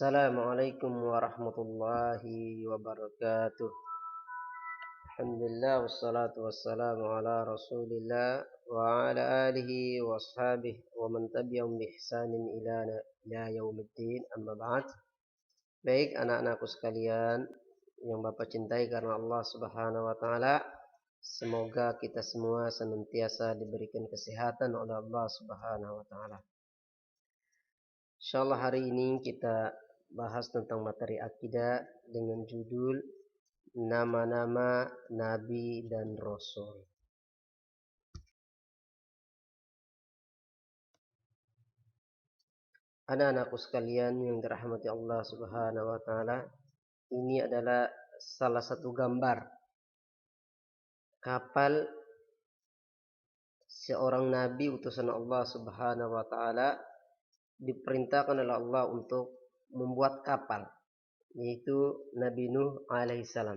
Assalamualaikum warahmatullahi wabarakatuh. Alhamdulillah wassalatu wassalamu ala Rasulillah wa ala alihi wa ashabihi wa man tabi'ahum bi ihsanin ila yaumiddin. Amma ba'd. Baik anak-anakku sekalian yang Bapak cintai karena Allah Subhanahu wa taala, semoga kita semua senantiasa diberikan kesehatan oleh Allah Subhanahu wa taala. Insyaallah hari ini kita bahas tentang materi akidah dengan judul nama-nama Nabi dan Rasul. Anak-anakku sekalian yang dirahmati Allah Subhanahu wa taala, ini adalah salah satu gambar kapal seorang nabi utusan Allah Subhanahu wa taala diperintahkan oleh Allah untuk membuat kapal, yaitu Nabi Nuh alaihissalam.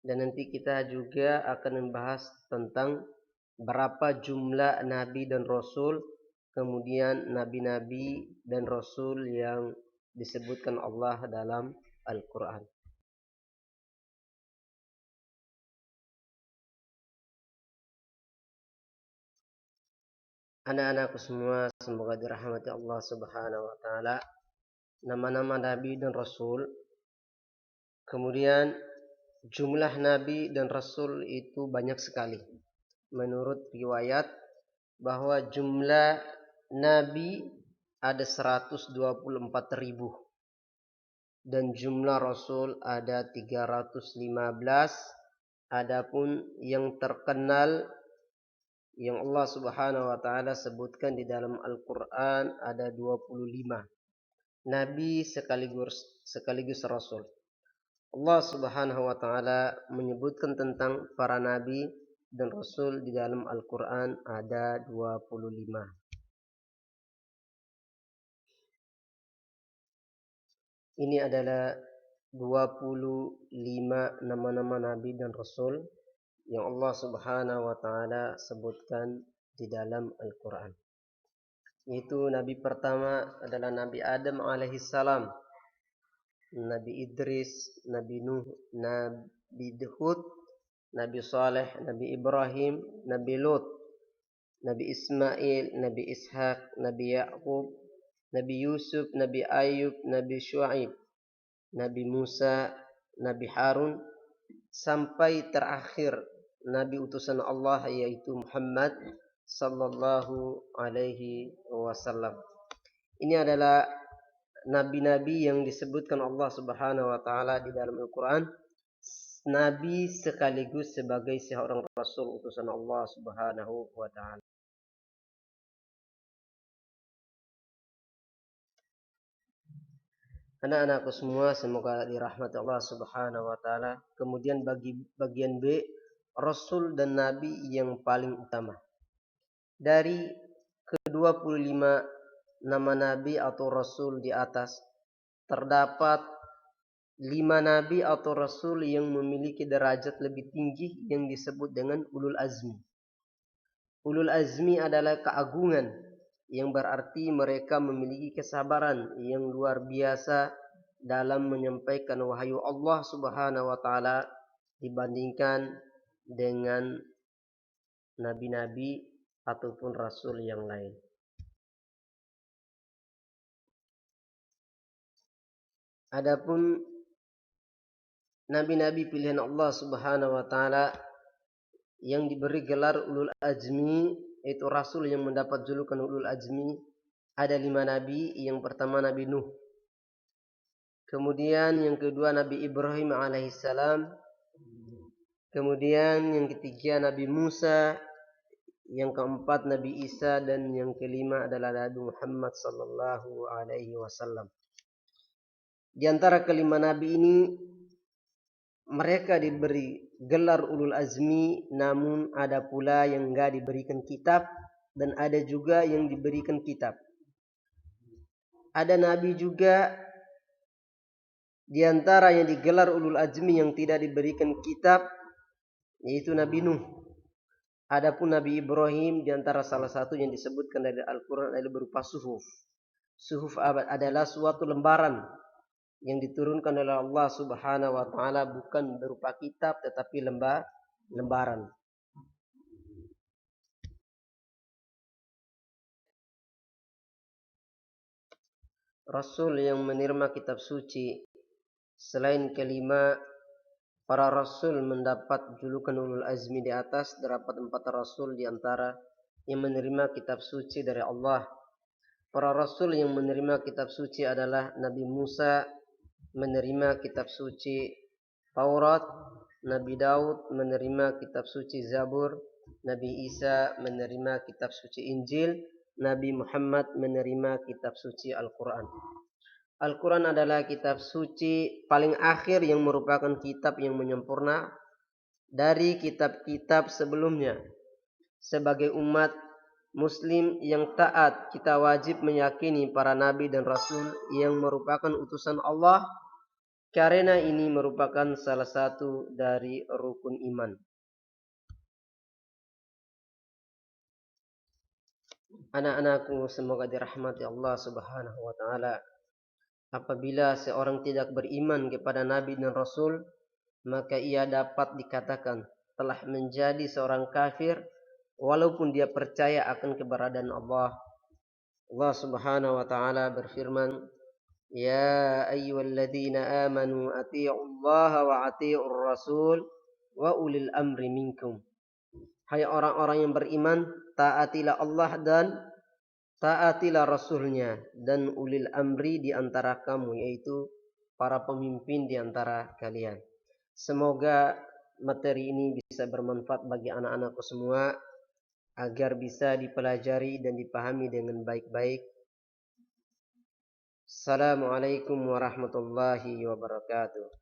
Dan nanti kita juga akan membahas tentang berapa jumlah nabi dan rasul, kemudian nabi-nabi dan rasul yang disebutkan Allah dalam Al-Quran. Anak-anakku semua, semoga dirahmati Allah Subhanahu wa taala. Nama-nama nabi dan rasul, kemudian jumlah nabi dan rasul itu banyak sekali. Menurut riwayat bahwa jumlah nabi ada 124.000 dan jumlah rasul ada 315. Adapun yang terkenal yang Allah Subhanahu wa taala sebutkan di dalam Al-Qur'an ada 25 nabi sekaligus rasul. Allah Subhanahu wa taala menyebutkan tentang para nabi dan rasul di dalam Al-Qur'an ada 25. Ini adalah 25 nama-nama nabi dan rasul yang Allah Subhanahu wa taala sebutkan di dalam Al-Qur'an. Yaitu nabi pertama adalah Nabi Adam alaihissalam, Nabi Idris, Nabi Nuh, Nabi Hud, Nabi Saleh, Nabi Ibrahim, Nabi Lut, Nabi Ismail, Nabi Ishaq, Nabi Yaqub, Nabi Yusuf, Nabi Ayub, Nabi Shu'aib, Nabi Musa, Nabi Harun, sampai terakhir Nabi utusan Allah yaitu Muhammad sallallahu alaihi wasallam. Ini adalah nabi-nabi yang disebutkan Allah Subhanahu wa taala di dalam Al-Qur'an, nabi sekaligus sebagai seorang rasul utusan Allah Subhanahu wa taala. Anak-anakku semua, semoga dirahmati Allah Subhanahu wa taala. Kemudian bagi bagian B, rasul dan nabi yang paling utama. Dari ke-25 nama nabi atau rasul di atas, terdapat 5 nabi atau rasul yang memiliki derajat lebih tinggi yang disebut dengan ulul azmi. Ulul azmi adalah keagungan, yang berarti mereka memiliki kesabaran yang luar biasa dalam menyampaikan wahyu Allah Subhanahu wa taala dibandingkan dengan nabi-nabi ataupun rasul yang lain. Adapun nabi-nabi pilihan Allah Subhanahu wa taala yang diberi gelar ulul azmi, yaitu rasul yang mendapat julukan ulul azmi, ada 5 nabi. Yang pertama Nabi Nuh, kemudian yang kedua Nabi Ibrahim alaihissalam, kemudian yang ketiga Nabi Musa, yang keempat Nabi Isa, dan yang kelima adalah Nabi Muhammad sallallahu alaihi wasallam. Di antara kelima nabi ini, mereka diberi gelar ulul azmi, namun ada pula yang enggak diberikan kitab dan ada juga yang diberikan kitab. Ada nabi juga di antara yang digelar ulul azmi yang tidak diberikan kitab, yaitu Nabi Nuh. Adapun Nabi Ibrahim di antara salah satu yang disebutkan dari Al-Quran adalah berupa suhuf. Suhuf adalah suatu lembaran yang diturunkan oleh Allah Subhanahu wa taala bukan berupa kitab tetapi lembaran. Rasul yang menerima kitab suci selain kelima para rasul mendapat julukan ulul azmi di atas. Terdapat 4 rasul di antara yang menerima kitab suci dari Allah. Para rasul yang menerima kitab suci adalah Nabi Musa menerima kitab suci Taurat, Nabi Daud menerima kitab suci Zabur, Nabi Isa menerima kitab suci Injil, Nabi Muhammad menerima kitab suci Al-Quran. Al-Quran adalah kitab suci paling akhir yang merupakan kitab yang menyempurna dari kitab-kitab sebelumnya. Sebagai umat Muslim yang taat, kita wajib meyakini para nabi dan rasul yang merupakan utusan Allah, karena ini merupakan salah satu dari rukun iman. Anak-anakku, semoga dirahmati Allah Subhanahu wa taala. Apabila seorang tidak beriman kepada nabi dan rasul, maka ia dapat dikatakan telah menjadi seorang kafir walaupun dia percaya akan keberadaan Allah. Allah Subhanahu wa taala berfirman, "Ya ayyuhalladzina amanu atti'ullaha wa atti'ur rasul wa ulil amri minkum." Hai orang-orang yang beriman, taatilah Allah dan taatilah Rasulnya dan ulil amri di antara kamu, yaitu para pemimpin di antara kalian. Semoga materi ini bisa bermanfaat bagi anak-anakku semua agar bisa dipelajari dan dipahami dengan baik-baik. Assalamualaikum warahmatullahi wabarakatuh.